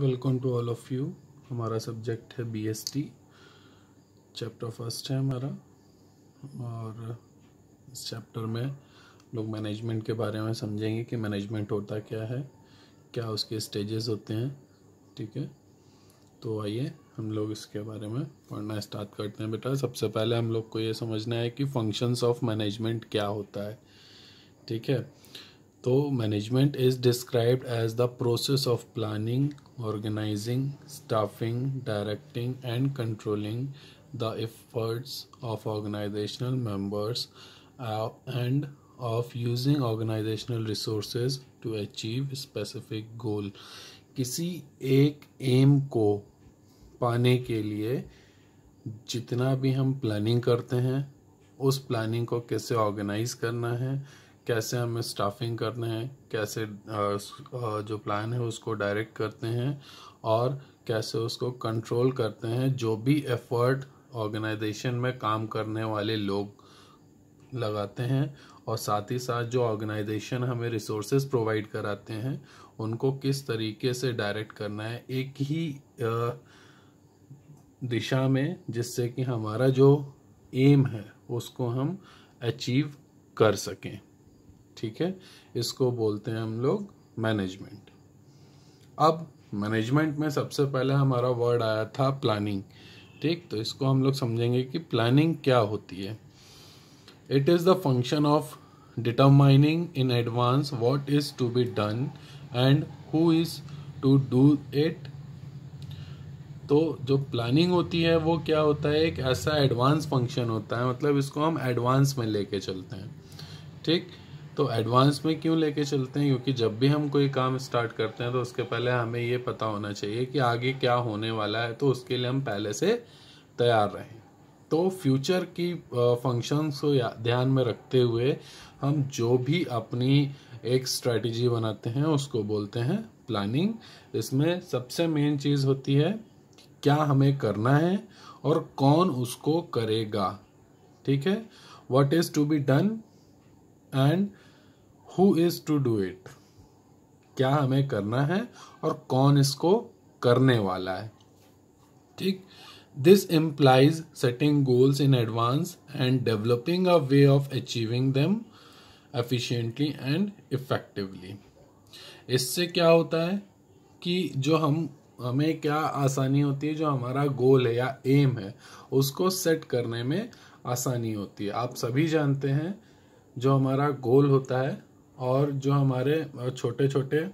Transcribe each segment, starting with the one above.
Welcome to all of you. हमारा subject है BST, chapter first है हमारा। और इस चैप्टर में लोग मैनेजमेंट के बारे में समझेंगे कि मैनेजमेंट होता क्या है, क्या उसके स्टेजेस होते हैं। ठीक है, तो आइए हम लोग इसके बारे में पढ़ना स्टार्ट करते हैं। बेटा, सबसे पहले हम लोग को ये समझना है कि फंक्शंस ऑफ मैनेजमेंट क्या होता है। ठीक है, तो management is described as the process of planning, organizing, staffing, directing, and controlling the efforts of organizational members and of using organizational resources to achieve specific goal। किसी एक एम को पाने के लिए जितना भी हम प्लानिंग करते हैं, उस प्लानिंग को कैसे ऑर्गेनाइज करना है, कैसे हमें स्टाफिंग करना है, कैसे जो प्लान है उसको डायरेक्ट करते हैं और कैसे उसको कंट्रोल करते हैं। जो भी एफर्ट ऑर्गेनाइजेशन में काम करने वाले लोग लगाते हैं और साथ ही साथ जो ऑर्गेनाइजेशन हमें रिसोर्सेज प्रोवाइड कराते हैं, उनको किस तरीके से डायरेक्ट करना है एक ही दिशा में, जिससे कि हमारा जो एम है उसको हम अचीव कर सकें। ठीक है, इसको बोलते हैं हम लोग मैनेजमेंट। अब मैनेजमेंट में सबसे पहले हमारा वर्ड आया था प्लानिंग। ठीक, तो इसको हम लोग समझेंगे कि प्लानिंग क्या होती है। It is the function of determining in advance what is to be done and who is to do it. तो जो प्लानिंग होती है वो क्या होता है, एक ऐसा एडवांस फंक्शन होता है, मतलब इसको हम एडवांस में लेके चलते हैं। ठीक, तो एडवांस में क्यों लेके चलते हैं, क्योंकि जब भी हम कोई काम स्टार्ट करते हैं तो उसके पहले हमें ये पता होना चाहिए कि आगे क्या होने वाला है, तो उसके लिए हम पहले से तैयार रहें। तो फ्यूचर की फंक्शंस को ध्यान में रखते हुए हम जो भी अपनी एक स्ट्रेटजी बनाते हैं उसको बोलते हैं प्लानिंग। इसमें सबसे मेन चीज़ होती है क्या हमें करना है और कौन उसको करेगा। ठीक है, what is to be done and who is to do it. क्या हमें करना है और कौन इसको करने वाला है। ठीक, this implies setting goals in advance and developing a way of achieving them efficiently and effectively. इससे क्या होता है कि जो हमें क्या आसानी होती है, जो हमारा गोल है या एम है उसको सेट करने में आसानी होती है। आप सभी जानते हैं जो हमारा गोल होता है और जो हमारे छोटे छोटे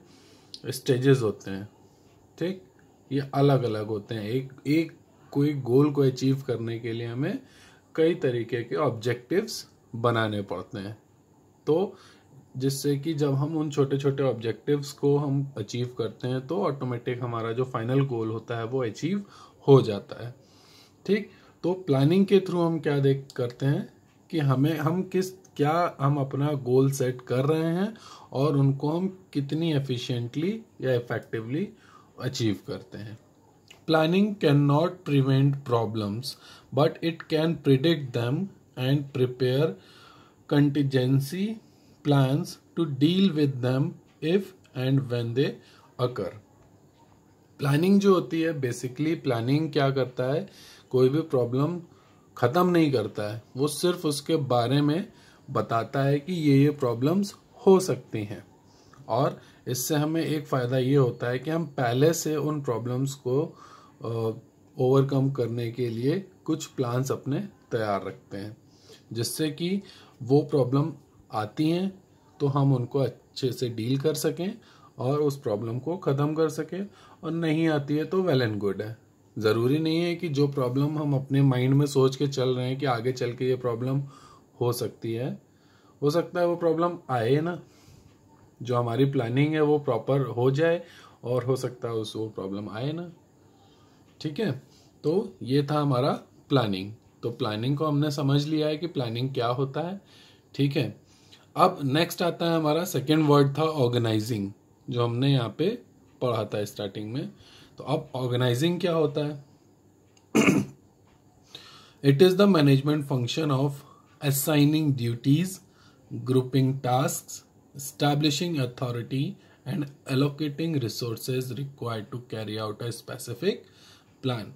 स्टेजेस होते हैं, ठीक, ये अलग अलग होते हैं। एक कोई गोल को अचीव करने के लिए हमें कई तरीके के ऑब्जेक्टिव्स बनाने पड़ते हैं। तो जिससे कि जब हम उन छोटे छोटे ऑब्जेक्टिव्स को हम अचीव करते हैं तो ऑटोमेटिक हमारा जो फाइनल गोल होता है वो अचीव हो जाता है। ठीक, तो प्लानिंग के थ्रू हम क्या करते हैं कि हम अपना गोल सेट कर रहे हैं और उनको हम कितनी एफिशिएंटली या इफेक्टिवली अचीव करते हैं। Planning can not prevent problems but it can predict them and prepare contingency plans to deal with them if and when they occur। Planning जो होती है, बेसिकली प्लानिंग क्या करता है, कोई भी प्रॉब्लम खत्म नहीं करता है, वो सिर्फ उसके बारे में बताता है कि ये प्रॉब्लम्स हो सकती हैं। और इससे हमें एक फ़ायदा ये होता है कि हम पहले से उन प्रॉब्लम्स को ओवरकम करने के लिए कुछ प्लान्स अपने तैयार रखते हैं, जिससे कि वो प्रॉब्लम आती हैं तो हम उनको अच्छे से डील कर सकें और उस प्रॉब्लम को ख़त्म कर सकें, और नहीं आती है तो वेल एंड गुड है। ज़रूरी नहीं है कि जो प्रॉब्लम हम अपने माइंड में सोच के चल रहे हैं कि आगे चल के ये प्रॉब्लम हो सकती है, हो सकता है वो प्रॉब्लम आए ना, जो हमारी प्लानिंग है वो प्रॉपर हो जाए, और हो सकता है वो प्रॉब्लम आए ना। ठीक है, तो ये था हमारा प्लानिंग। तो प्लानिंग को हमने समझ लिया है कि प्लानिंग क्या होता है। ठीक है, अब नेक्स्ट आता है हमारा सेकेंड वर्ड था ऑर्गेनाइजिंग, जो हमने यहाँ पे पढ़ा था स्टार्टिंग में। तो अब ऑर्गेनाइजिंग क्या होता है। It is the management function of assigning duties, grouping tasks, establishing authority and allocating resources required to carry out a specific plan.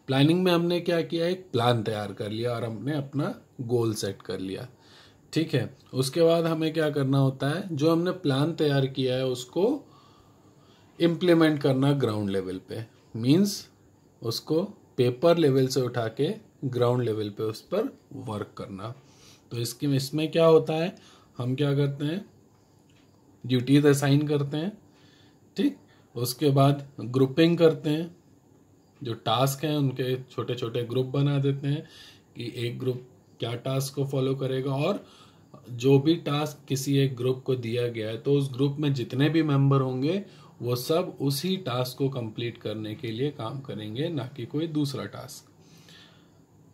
Planning में हमने क्या किया, एक प्लान तैयार कर लिया और हमने अपना गोल सेट कर लिया, ठीक है। उसके बाद हमें क्या करना होता है, जो हमने प्लान तैयार किया है उसको इम्प्लीमेंट करना ग्राउंड लेवल पे, मींस उसको पेपर लेवल से उठा के ग्राउंड लेवल पे उस पर वर्क करना। तो इसमें क्या होता है, हम क्या करते हैं, ड्यूटीज असाइन करते हैं, ठीक। उसके बाद ग्रुपिंग करते हैं, जो टास्क हैं उनके छोटे छोटे ग्रुप बना देते हैं कि एक ग्रुप क्या टास्क को फॉलो करेगा, और जो भी टास्क किसी एक ग्रुप को दिया गया है तो उस ग्रुप में जितने भी मेंबर होंगे वो सब उसी टास्क को कंप्लीट करने के लिए काम करेंगे, ना कि कोई दूसरा टास्क।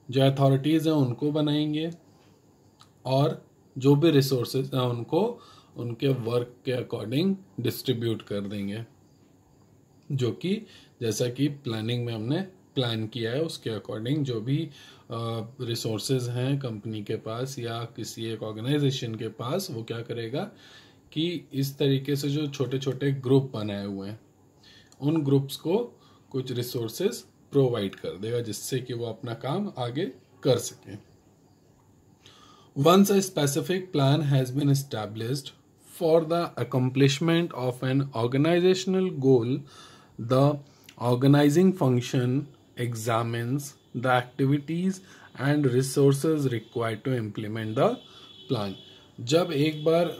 जो अथॉरिटीज हैं उनको बनाएंगे और जो भी रिसोर्सेज हैं उनको उनके वर्क के अकॉर्डिंग डिस्ट्रीब्यूट कर देंगे, जो कि जैसा कि प्लानिंग में हमने प्लान किया है उसके अकॉर्डिंग जो भी रिसोर्सेज हैं कंपनी के पास या किसी एक ऑर्गेनाइजेशन के पास, वो क्या करेगा कि इस तरीके से जो छोटे छोटे ग्रुप बनाए हुए हैं उन ग्रुप्स को कुछ रिसोर्सेज प्रोवाइड कर देगा जिससे कि वो अपना काम आगे कर सके। Once a specific plan has been established for the accomplishment of an organizational goal, the organizing function examines the activities and resources required to implement the plan. जब एक बार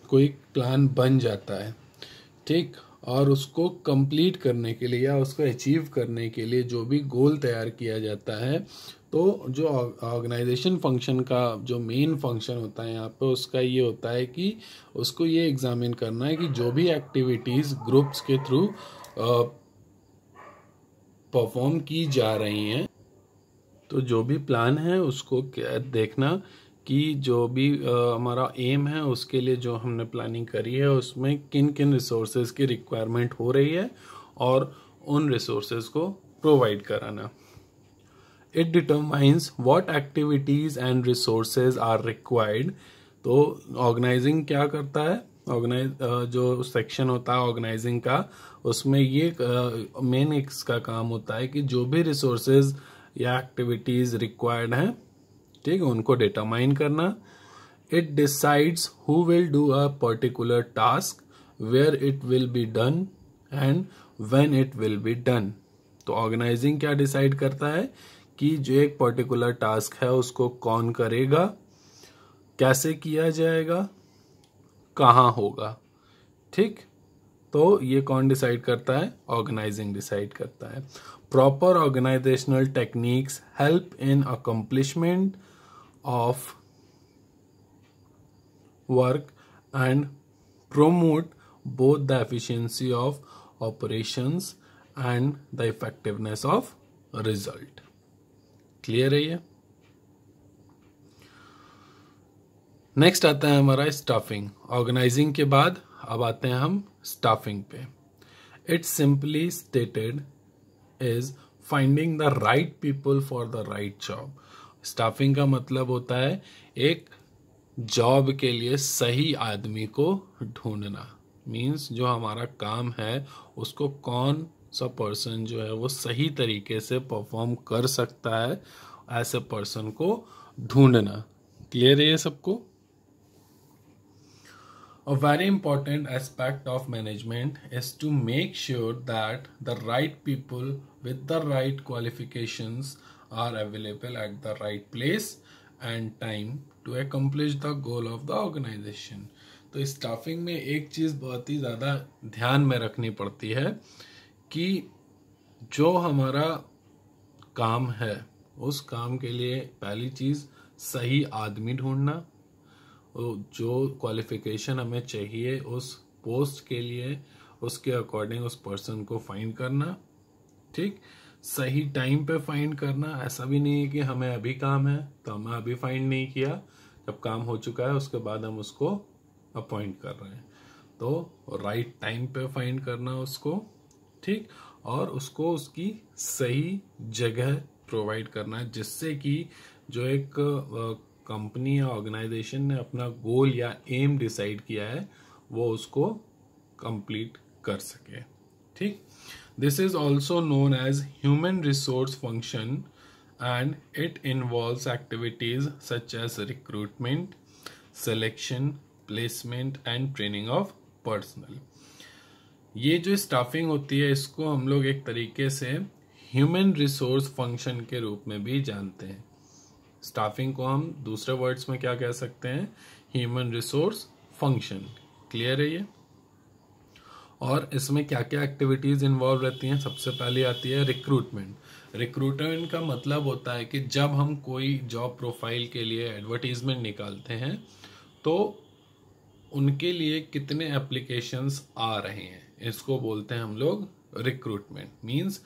कोई प्लान बन जाता है, ठीक, और उसको कंप्लीट करने के लिए या उसको अचीव करने के लिए जो भी गोल तैयार किया जाता है, तो जो ऑर्गेनाइजेशन फंक्शन का जो मेन फंक्शन होता है यहाँ पे उसका ये होता है कि उसको ये एग्जामिन करना है कि जो भी एक्टिविटीज़ ग्रुप्स के थ्रू परफॉर्म की जा रही हैं, तो जो भी प्लान है उसको देखना कि जो भी हमारा एम है उसके लिए जो हमने प्लानिंग करी है उसमें किन किन रिसोर्सेज की रिक्वायरमेंट हो रही है और उन रिसोर्सेज को प्रोवाइड कराना। It determines what activities and resources are required. तो ऑर्गेनाइजिंग क्या करता है, जो सेक्शन होता है ऑर्गेनाइजिंग का, उसमें ये मेन इसका काम होता है कि जो भी रिसोर्सेज या एक्टिविटीज रिक्वायर्ड हैं, ठीक है, उनको डिटरमाइन करना। It decides who will do a particular task, where it will be done and when it will be done. तो ऑर्गेनाइजिंग क्या डिसाइड करता है कि जो एक पर्टिकुलर टास्क है उसको कौन करेगा, कैसे किया जाएगा, कहाँ होगा, ठीक। तो ये कौन डिसाइड करता है, ऑर्गेनाइजिंग डिसाइड करता है। Proper organizational techniques help in accomplishment of work and promote both the efficiency of operations and the effectiveness of result. Clear है ये। नेक्स्ट आता है हमारा स्टाफिंग। ऑर्गेनाइजिंग के बाद अब आते हैं हम स्टाफिंग पे। It's simply stated is finding the right people for the right job. Staffing का मतलब होता है एक जॉब के लिए सही आदमी को ढूंढना, मीन्स जो हमारा काम है उसको कौन सा पर्सन जो है वो सही तरीके से परफॉर्म कर सकता है, ऐसे पर्सन को ढूंढना। क्लियर है ये सबको। A very important aspect of management is to make sure that the right people with the right qualifications are available at the right place and time to accomplish the goal of the organization. तो staffing में एक चीज़ बहुत ही ज़्यादा ध्यान में रखनी पड़ती है कि जो हमारा काम है उस काम के लिए पहली चीज़ सही आदमी ढूंढना, जो क्वालिफिकेशन हमें चाहिए उस पोस्ट के लिए उसके अकॉर्डिंग उस पर्सन को फाइंड करना, ठीक। सही टाइम पे फाइंड करना, ऐसा भी नहीं है कि हमें अभी काम है तो हमें अभी फाइंड नहीं किया, जब काम हो चुका है उसके बाद हम उसको अपॉइंट कर रहे हैं। तो राइट टाइम पे फाइंड करना उसको, ठीक, और उसको उसकी सही जगह प्रोवाइड करना जिससे कि जो एक कंपनी या ऑर्गेनाइजेशन ने अपना गोल या एम डिसाइड किया है वो उसको कंप्लीट कर सके। ठीक, this is also known as human resource function and it involves activities such as recruitment, selection, placement and training of personnel। ये जो स्टाफिंग होती है इसको हम लोग एक तरीके से ह्यूमन रिसोर्स फंक्शन के रूप में भी जानते हैं। स्टाफिंग को हम दूसरे वर्ड्स में क्या कह सकते हैं, ह्यूमन रिसोर्स फंक्शन। क्लियर है ये? और इसमें क्या क्या एक्टिविटीज इन्वॉल्व रहती हैं? सबसे पहले आती है रिक्रूटमेंट। रिक्रूटमेंट का मतलब होता है कि जब हम कोई जॉब प्रोफाइल के लिए एडवर्टीजमेंट निकालते हैं तो उनके लिए कितने एप्लीकेशंस आ रहे हैं, इसको बोलते हैं हम लोग रिक्रूटमेंट। मींस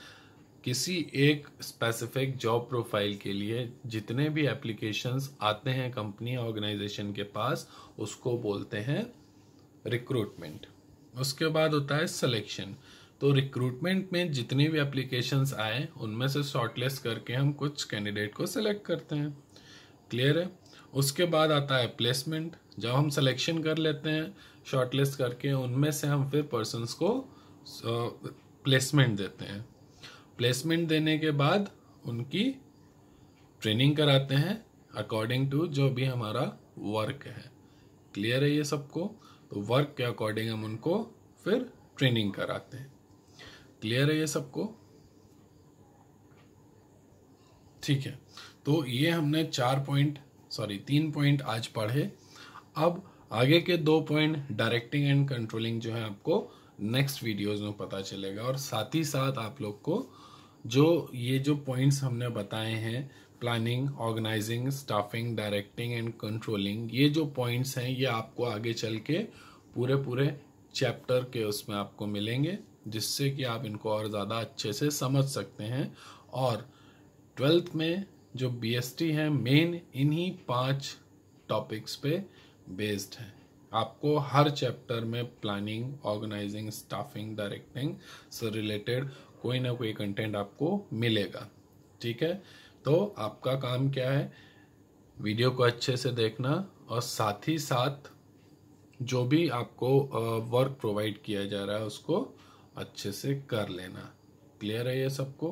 किसी एक स्पेसिफिक जॉब प्रोफाइल के लिए जितने भी एप्लीकेशंस आते हैं कंपनी ऑर्गेनाइजेशन के पास, उसको बोलते हैं रिक्रूटमेंट। उसके बाद होता है सिलेक्शन। तो रिक्रूटमेंट में जितनी भी एप्लीकेशंस आए उनमें से शॉर्टलिस्ट करके हम कुछ कैंडिडेट को सिलेक्ट करते हैं। क्लियर है? उसके बाद आता है प्लेसमेंट। जब हम सिलेक्शन कर लेते हैं शॉर्टलिस्ट करके, उनमें से हम फिर पर्सन्स को प्लेसमेंट देते हैं। प्लेसमेंट देने के बाद उनकी ट्रेनिंग कराते हैं अकॉर्डिंग टू जो भी हमारा वर्क है। क्लियर है ये सबको? तो वर्क के अकॉर्डिंग हम उनको फिर ट्रेनिंग कराते हैं। क्लियर है ये सबको? ठीक है, तो ये हमने 3 पॉइंट आज पढ़े। अब आगे के 2 पॉइंट डायरेक्टिंग एंड कंट्रोलिंग जो है आपको नेक्स्ट वीडियोस में पता चलेगा। और साथ ही साथ आप लोग को ये जो पॉइंट्स हमने बताए हैं, planning, organizing, staffing, directing and controlling, ये जो पॉइंट्स हैं ये आपको आगे चल के पूरे चैप्टर के उसमें आपको मिलेंगे, जिससे कि आप इनको और ज़्यादा अच्छे से समझ सकते हैं। और 12th में जो BST है मेन इन्हीं 5 टॉपिक्स पे बेस्ड है। आपको हर चैप्टर में प्लानिंग, ऑर्गेनाइजिंग, स्टाफिंग, डायरेक्टिंग से रिलेटेड कोई ना कोई कंटेंट आपको मिलेगा। ठीक है, तो आपका काम क्या है, वीडियो को अच्छे से देखना और साथ ही साथ जो भी आपको वर्क प्रोवाइड किया जा रहा है उसको अच्छे से कर लेना। क्लियर है ये सबको?